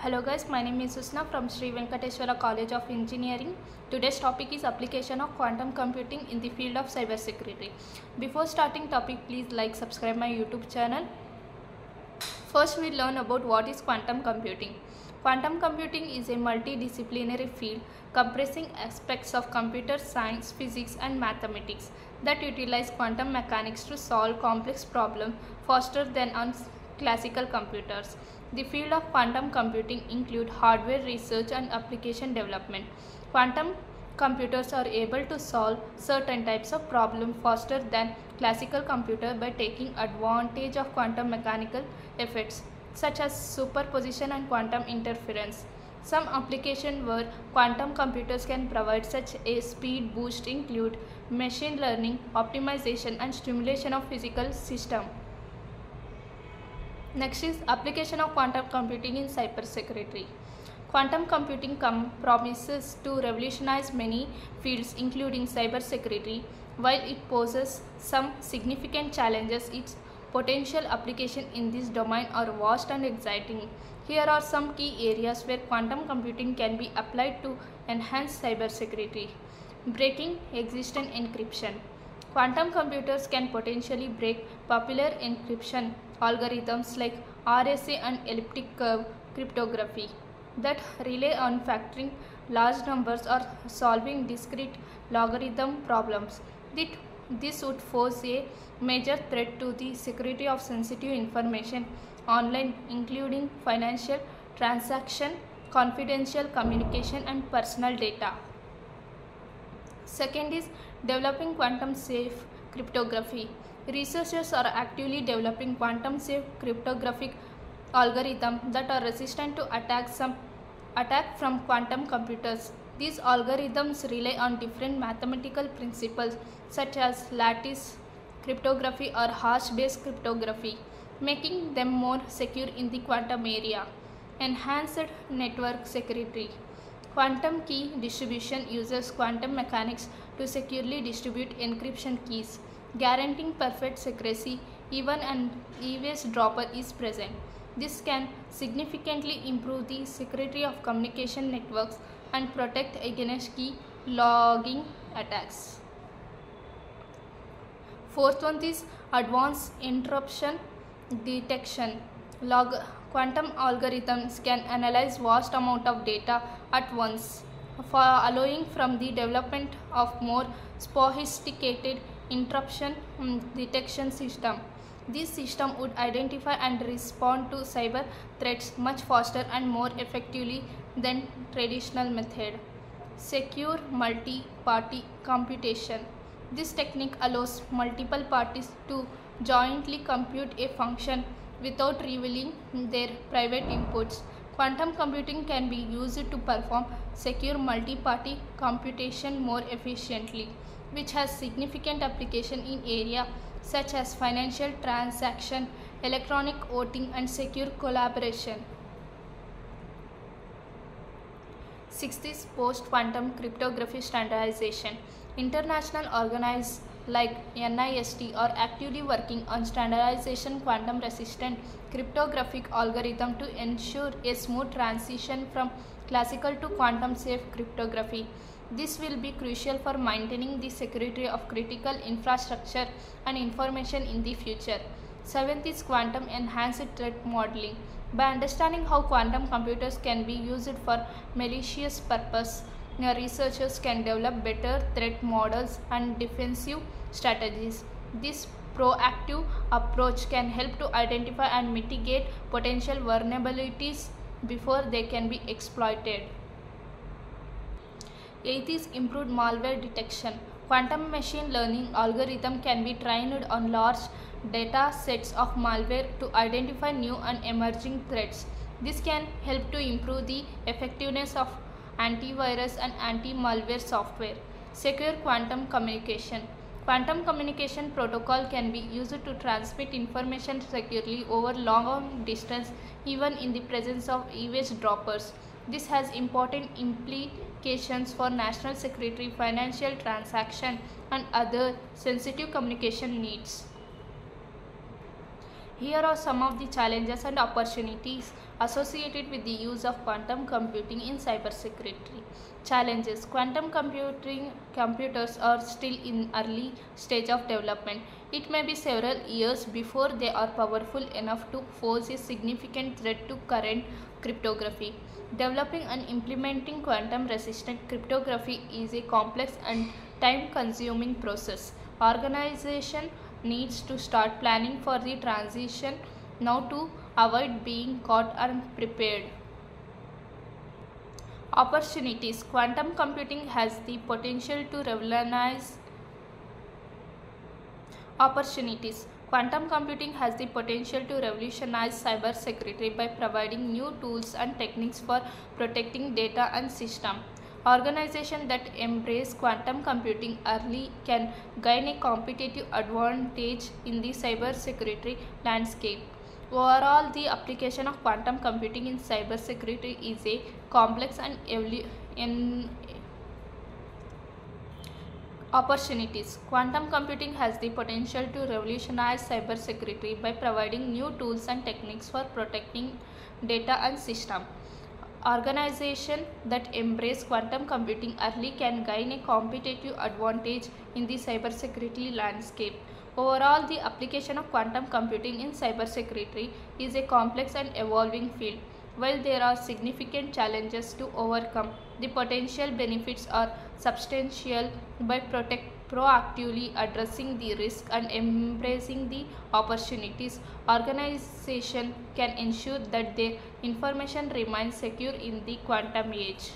Hello guys, my name is Susna from Sri Venkateswara College of Engineering. Today's topic is application of quantum computing in the field of cybersecurity. Before starting topic, please like, subscribe my YouTube channel. First we learn about what is quantum computing. Quantum computing is a multidisciplinary field comprising aspects of computer science, physics and mathematics that utilize quantum mechanics to solve complex problems faster than on classical computers. The field of quantum computing include hardware research and application development. Quantum computers are able to solve certain types of problems faster than classical computers by taking advantage of quantum mechanical effects such as superposition and quantum interference. Some applications where quantum computers can provide such a speed boost include machine learning, optimization and simulation of physical systems. Next is application of quantum computing in cybersecurity. Quantum computing promises to revolutionize many fields including cybersecurity. While it poses some significant challenges, its potential application in this domain are vast and exciting. Here are some key areas where quantum computing can be applied to enhance cybersecurity. Breaking existing encryption. Quantum computers can potentially break popular encryption algorithms like RSA and elliptic curve cryptography that rely on factoring large numbers or solving discrete logarithm problems. This would pose a major threat to the security of sensitive information online, including financial transaction, confidential communication and personal data. Second is developing quantum safe cryptography. Researchers are actively developing quantum safe cryptographic algorithms that are resistant to attack from quantum computers. These algorithms rely on different mathematical principles such as lattice cryptography or hash-based cryptography, making them more secure in the quantum area. Enhanced network security. Quantum key distribution uses quantum mechanics to securely distribute encryption keys, guaranteeing perfect secrecy even an eavesdropper is present. This can significantly improve the security of communication networks and protect against key logging attacks. Fourth one is advanced interruption detection. Quantum algorithms can analyze vast amount of data at once, allowing from the development of more sophisticated interruption detection system. This system would identify and respond to cyber threats much faster and more effectively than traditional method. Secure multi-party computation. This technique allows multiple parties to jointly compute a function without revealing their private inputs. Quantum computing can be used to perform secure multi-party computation more efficiently, which has significant application in areas such as financial transaction, electronic voting and secure collaboration. Sixth is post-quantum cryptography standardization. International organizations like NIST are actively working on standardization quantum resistant cryptographic algorithm to ensure a smooth transition from classical to quantum safe cryptography. This will be crucial for maintaining the security of critical infrastructure and information in the future. Seventh is quantum enhanced threat modeling. By understanding how quantum computers can be used for malicious purpose, researchers can develop better threat models and defensive strategies. This proactive approach can help to identify and mitigate potential vulnerabilities before they can be exploited. Eighth is improved malware detection. Quantum machine learning algorithm can be trained on large data sets of malware to identify new and emerging threats. This can help to improve the effectiveness of antivirus and anti-malware software. Secure quantum communication. Quantum communication protocol can be used to transmit information securely over long distance even in the presence of eavesdroppers. This has important implications for national security, financial transaction and other sensitive communication needs. Here are some of the challenges and opportunities associated with the use of quantum computing in cybersecurity. Challenges: quantum computers are still in early stage of development. It may be several years before they are powerful enough to pose a significant threat to current cryptography. Developing and implementing quantum resistant cryptography is a complex and time consuming process. Organization needs to start planning for the transition now to avoid being caught unprepared. Opportunities: quantum computing has the potential to revolutionize Opportunities. Quantum computing has the potential to revolutionize cybersecurity by providing new tools and techniques for protecting data and systems. Organizations that embrace quantum computing early can gain a competitive advantage in the cybersecurity landscape. Overall, the application of quantum computing in cybersecurity is a complex and Opportunities. Quantum computing has the potential to revolutionize cybersecurity by providing new tools and techniques for protecting data and systems. Organizations that embrace quantum computing early can gain a competitive advantage in the cybersecurity landscape. Overall, the application of quantum computing in cybersecurity is a complex and evolving field. While there are significant challenges to overcome, the potential benefits are substantial. By proactively addressing the risk and embracing the opportunities, organizations can ensure that their information remains secure in the quantum age.